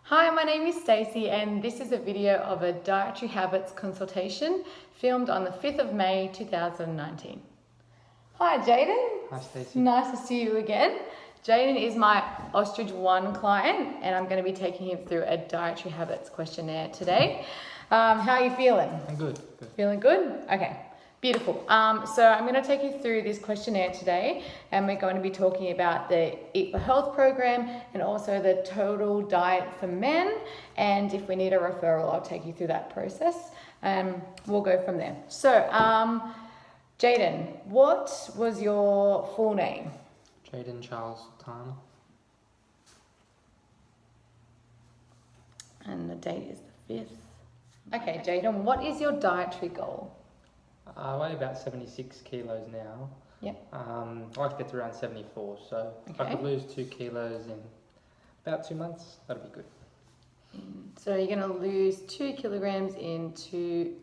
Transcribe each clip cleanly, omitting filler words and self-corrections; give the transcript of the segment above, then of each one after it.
Hi, my name is Stacey and this is a video of a dietary habits consultation filmed on the 5th of May 2019. Hi Jaden. Hi Stacey. Nice to see you again. Jaden is my Ostrich 1 client and I'm going to be taking him through a dietary habits questionnaire today. How are you feeling? I'm good. Feeling good? Okay. Beautiful. So I'm going to take you through this questionnaire today and we're going to be talking about the Eat for Health program and also the Total Diet for Men. And if we need a referral, I'll take you through that process and we'll go from there. So, Jaden, what was your full name? Jaden Charles Sultana. And the date is the 5th. Okay, Jaden, what is your dietary goal? I weigh about 76 kilos now. Yep. I'd like to get to around 74, so if I could lose 2 kilos in about 2 months, that'd be good. So you're going to lose 2 kilograms in 2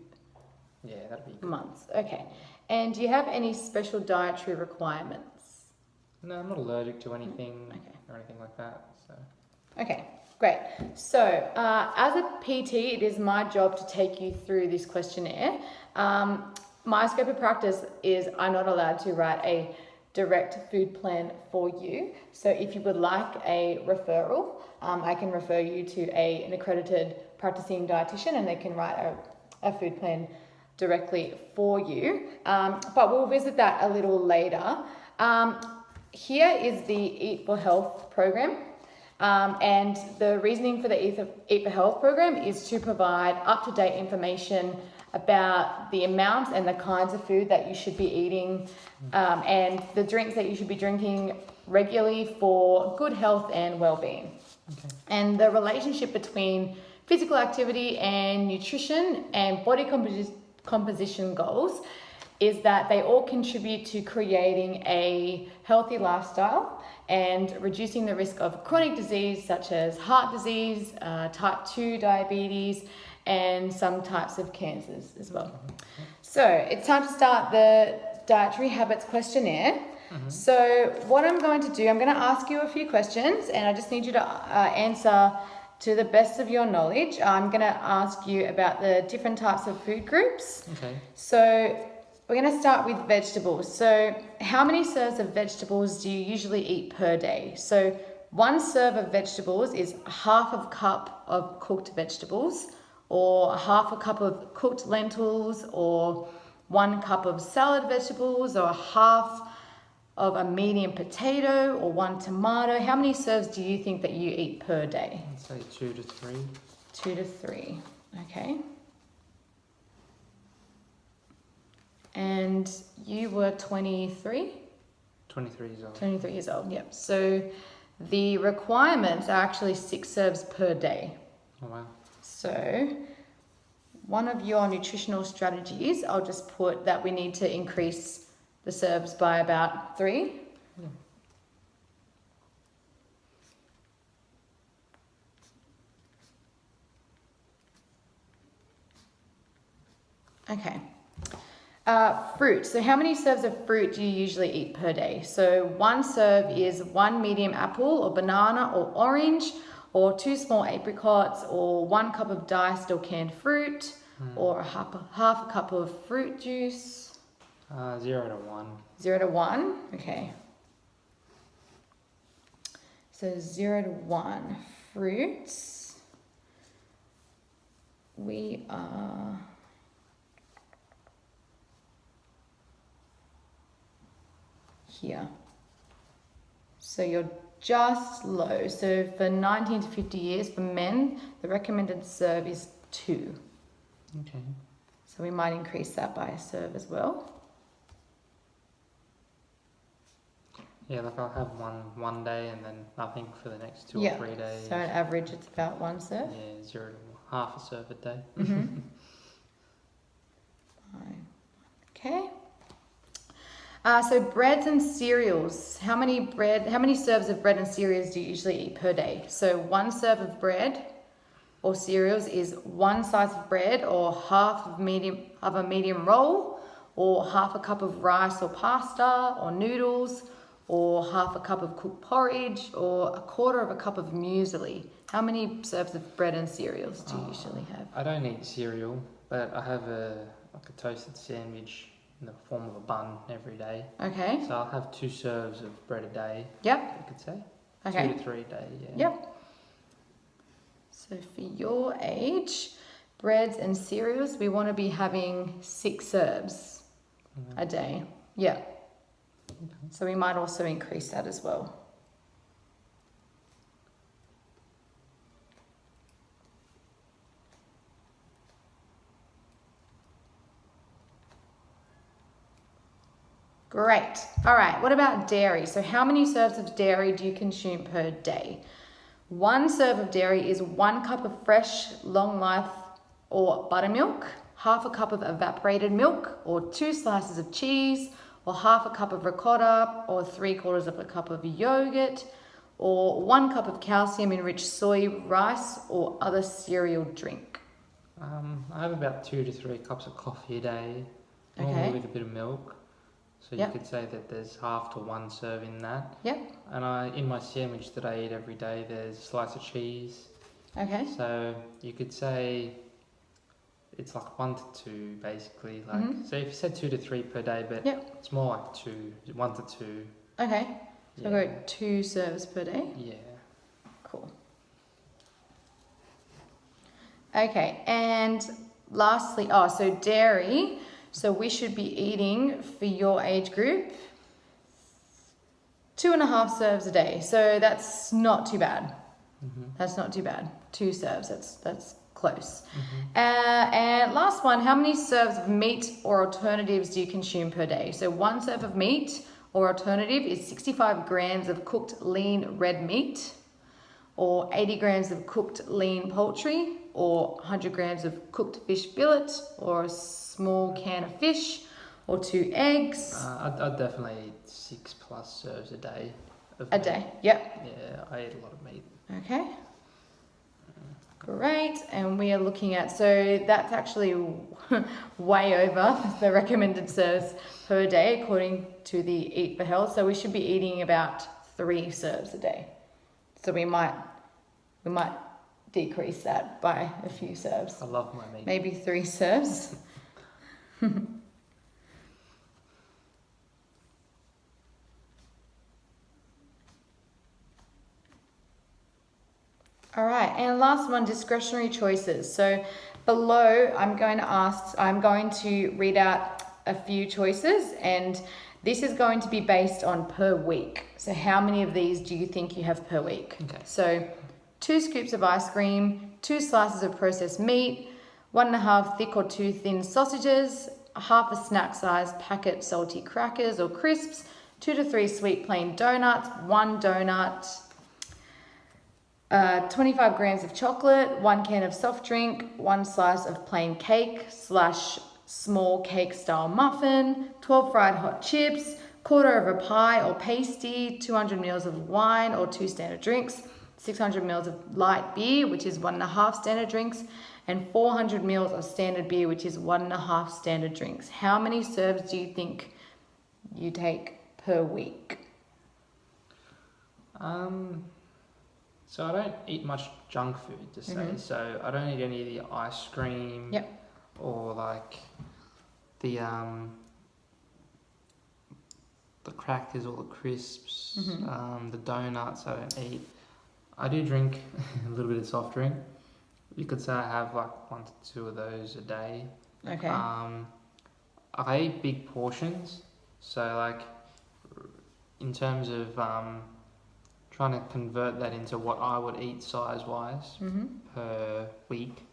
that'd be good. months. Okay. And do you have any special dietary requirements? No, I'm not allergic to anything Okay. or anything like that. So Okay, great. So as a PT, it is my job to take you through this questionnaire. My scope of practice is I'm not allowed to write a direct food plan for you. So if you would like a referral, I can refer you to an accredited practicing dietitian and they can write a food plan directly for you. But we'll visit that a little later. Here is the Eat for Health program. And the reasoning for the Eat for Health program is to provide up-to-date information about the amounts and the kinds of food that you should be eating and the drinks that you should be drinking regularly for good health and well-being. Okay. And the relationship between physical activity and nutrition and body composition goals is that they all contribute to creating a healthy lifestyle and reducing the risk of chronic disease such as heart disease, type 2 diabetes, and some types of cancers as well. So it's time to start the dietary habits questionnaire. So what I'm going to do, I'm going to ask you a few questions and I just need you to answer to the best of your knowledge. I'm going to ask you about the different types of food groups. Okay. So we're going to start with vegetables. So how many serves of vegetables do you usually eat per day? So 1 serve of vegetables is half a cup of cooked vegetables, or half a cup of cooked lentils, or 1 cup of salad vegetables, or half of a medium potato, or 1 tomato. How many serves do you think that you eat per day? I'd say 2 to 3. 2 to 3, okay. And you were 23? 23 years old. 23 years old, yep. So the requirements are actually 6 serves per day. Oh wow. So one of your nutritional strategies, I'll just put that we need to increase the serves by about 3. Okay. Fruit. So how many serves of fruit do you usually eat per day? So 1 serve is 1 medium apple or banana or orange, or 2 small apricots, or 1 cup of diced or canned fruit, or half a cup of fruit juice. 0 to 1. 0 to 1, okay. So 0 to 1 fruits. We are here. So you're just low. So for 19 to 50 years for men, the recommended serve is 2. Okay. So we might increase that by a serve as well. Yeah, like I'll have one day and then nothing for the next 2 or 3 days. So on average it's about 1 serve. Yeah, 0 to half a serve a day. Okay. So breads and cereals. How many serves of bread and cereals do you usually eat per day? So 1 serve of bread or cereals is 1 slice of bread or half of a medium roll, or half a cup of rice or pasta or noodles, or half a cup of cooked porridge, or a quarter of a cup of muesli. How many serves of bread and cereals do you usually have? I don't eat cereal, but I have a toasted sandwich in the form of a bun every day. Okay. So I'll have 2 serves of bread a day. Yep. You could say. Okay. 2 to 3 a day. Yeah. Yep. So for your age, breads and cereals, we want to be having 6 serves a day. Yeah. So we might also increase that as well. Great. All right. What about dairy? So how many serves of dairy do you consume per day? 1 serve of dairy is 1 cup of fresh, long life or buttermilk, half a cup of evaporated milk, or 2 slices of cheese, or half a cup of ricotta, or 3/4 of a cup of yogurt, or 1 cup of calcium enriched soy, rice, or other cereal drink. I have about 2 to 3 cups of coffee a day, Okay. normally with a bit of milk. So Yep. you could say that there's half to 1 serve in that. Yep. And in my sandwich that I eat every day, there's a slice of cheese. Okay. So you could say it's like 1 to 2, basically. Like so, if you said 2 to 3 per day, but Yep. it's more like 2, 1 to 2. Okay. So Yeah. we've got 2 serves per day. Yeah. Cool. Okay, and lastly, so dairy. So we should be eating, for your age group, 2.5 serves a day. So that's not too bad. That's not too bad. 2 serves. That's close. And last one, how many serves of meat or alternatives do you consume per day? So 1 serve of meat or alternative is 65 grams of cooked lean red meat, or 80 grams of cooked lean poultry, or 100 grams of cooked fish fillet, or a small can of fish, or 2 eggs. I'd definitely eat 6+ serves a day. A day, yep. Yeah, I eat a lot of meat. Okay. Great, and we are looking at, so that's actually way over the recommended serves per day according to the Eat for Health. So we should be eating about 3 serves a day. So we might decrease that by a few serves. I love my meat. Maybe 3 serves. All right, and last one, discretionary choices. So below, I'm going to read out a few choices, and this is going to be based on per week. So how many of these do you think you have per week? Okay. So 2 scoops of ice cream, 2 slices of processed meat, 1.5 thick or 2 thin sausages, half a snack size packet salty crackers or crisps, 2 to 3 sweet plain donuts, 1 donut, 25 grams of chocolate, 1 can of soft drink, 1 slice of plain cake / small cake style muffin, 12 fried hot chips, 1/4 of a pie or pasty, 200 mils of wine or 2 standard drinks, 600 mils of light beer, which is 1.5 standard drinks, and 400 mils of standard beer, which is 1.5 standard drinks. How many serves do you think you take per week? So I don't eat much junk food to say. So I don't eat any of the ice cream. Yep. Or like the crackers or the crisps, the donuts I don't eat. I do drink a little bit of soft drink. You could say I have like 1 to 2 of those a day. Okay. I eat big portions, so like in terms of trying to convert that into what I would eat size-wise per week,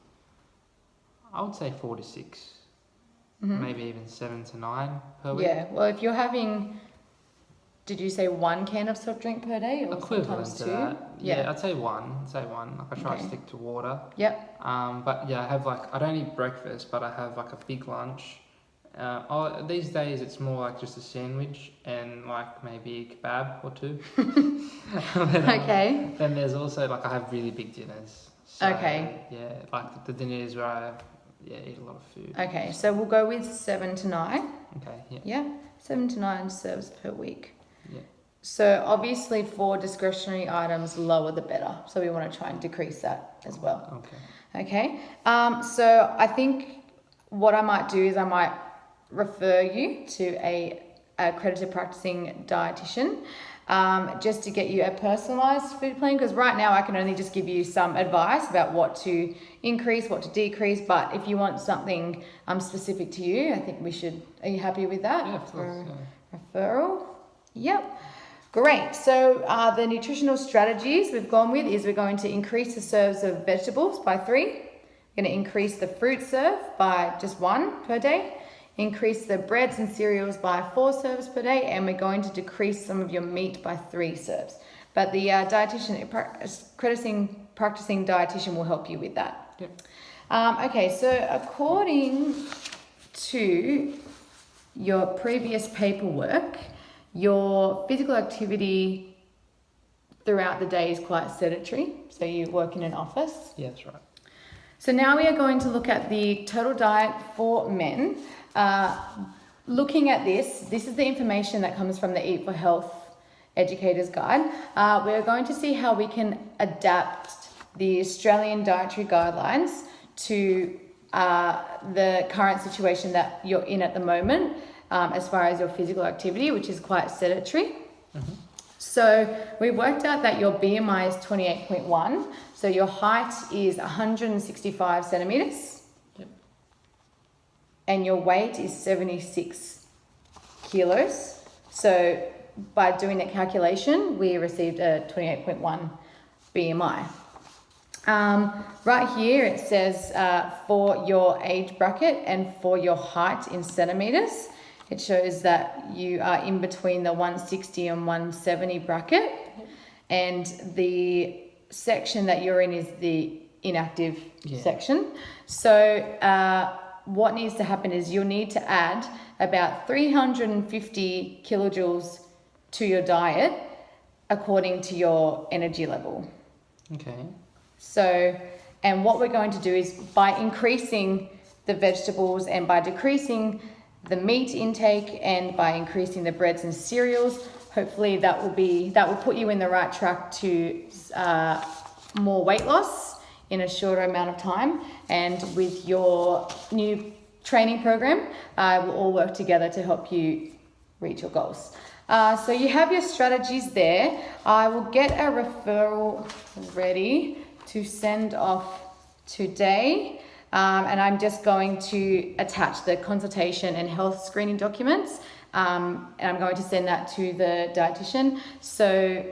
I would say 4 to 6, maybe even 7 to 9 per week. Yeah, well, if you're having, did you say 1 can of soft drink per day, or Equivalent sometimes to 2? that. Yeah, I'd say one. Like I try to stick to water. Yep. But yeah, I have I don't eat breakfast, but I have like a big lunch. These days it's more like just a sandwich and like maybe a kebab or 2. Okay. Then there's also I have really big dinners. So, Okay. Yeah, like the dinners where I eat a lot of food. Okay, so we'll go with 7 to 9. Okay. Yeah. Yeah, 7 to 9 serves per week. Yeah. So obviously for discretionary items, lower the better. So we want to try and decrease that as well. Okay. Okay. So I think what I might do is I might refer you to a accredited practicing dietitian, just to get you a personalized food plan, because right now I can only just give you some advice about what to increase, what to decrease, but if you want something specific to you, I think we should. Are you happy with that? Yeah, of course. Referral? Yep. Great. So the nutritional strategies we've gone with is we're going to increase the serves of vegetables by 3. We're going to increase the fruit serve by just 1 per day. Increase the breads and cereals by 4 serves per day, and we're going to decrease some of your meat by 3 serves. But the practicing dietitian will help you with that. Yep. Okay, so according to your previous paperwork, your physical activity throughout the day is quite sedentary. So you work in an office. Yeah, that's right. So now we are going to look at the total diet for men. Looking at this is the information that comes from the Eat for Health Educator's Guide. We are going to see how we can adapt the Australian dietary guidelines to the current situation that you're in at the moment, as far as your physical activity, which is quite sedentary. Mm-hmm. So we worked out that your BMI is 28.1. So your height is 165 centimeters. Yep. And your weight is 76 kilos. So by doing that calculation, we received a 28.1 BMI. Right here it says for your age bracket and for your height in centimeters, it shows that you are in between the 160 and 170 bracket, and the section that you're in is the inactive section. So what needs to happen is you'll need to add about 350 kilojoules to your diet according to your energy level. Okay. So, and what we're going to do is by increasing the vegetables and by decreasing the meat intake and by increasing the breads and cereals, hopefully that will put you in the right track to more weight loss in a shorter amount of time. And with your new training program, we'll all work together to help you reach your goals. So you have your strategies there. I will get a referral ready to send off today. And I'm just going to attach the consultation and health screening documents. And I'm going to send that to the dietitian so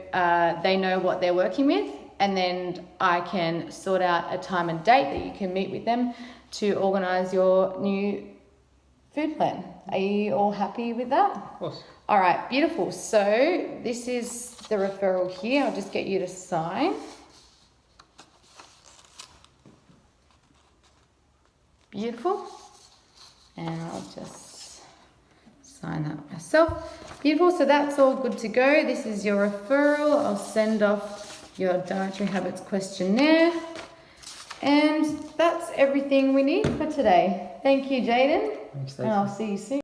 they know what they're working with. And then I can sort out a time and date that you can meet with them to organise your new food plan. Are you all happy with that? Of course. All right, beautiful. So this is the referral here. I'll just get you to sign. Beautiful. And I'll just sign that myself. Beautiful. So that's all good to go. This is your referral. I'll send off your dietary habits questionnaire. And that's everything we need for today. Thank you, Jaden. Thanks, Stacey. And I'll see you soon.